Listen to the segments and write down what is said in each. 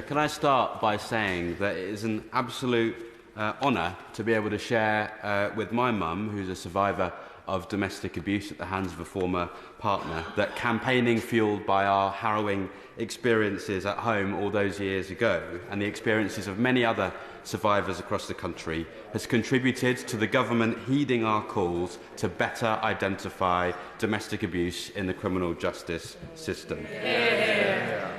Can I start by saying that it is an absolute honour to be able to share with my mum, who's a survivor of domestic abuse at the hands of a former partner, that campaigning fuelled by our harrowing experiences at home all those years ago and the experiences of many other survivors across the country has contributed to the government heeding our calls to better identify domestic abuse in the criminal justice system.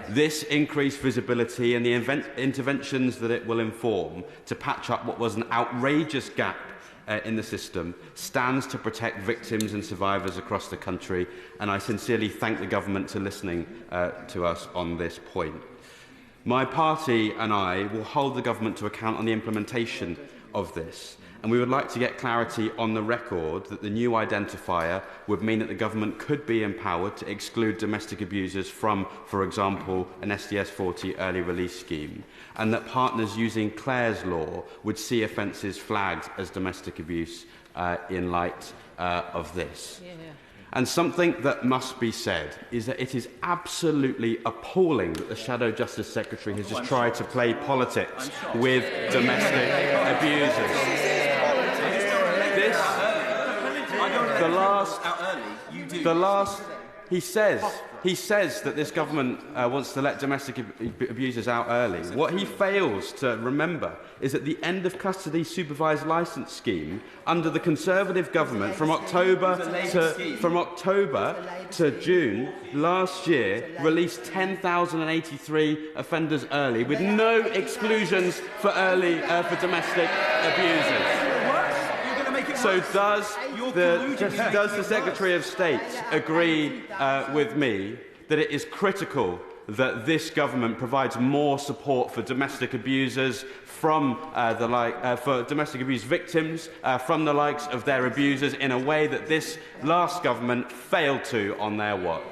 This increased visibility and the interventions that it will inform to patch up what was an outrageous gap in the system stands to protect victims and survivors across the country, and I sincerely thank the government for listening to us on this point. My party and I will hold the government to account on the implementation of this, and we would like to get clarity on the record that the new identifier would mean that the government could be empowered to exclude domestic abusers from, for example, an SDS 40 early release scheme, and that partners using Clare's law would see offences flagged as domestic abuse in light of this. And something that must be said is that it is absolutely appalling that the Shadow Justice Secretary has just tried to play politics with domestic abusers. He says that this government wants to let domestic abusers out early. What he fails to remember is that the end of custody supervised licence scheme under the Conservative government from October to June last year released 10,083 offenders early with no exclusions for domestic abusers. So does the Secretary of State agree with me that it is critical that this government provides more support for domestic abusers from for domestic abuse victims from the likes of their abusers in a way that this last government failed to on their watch?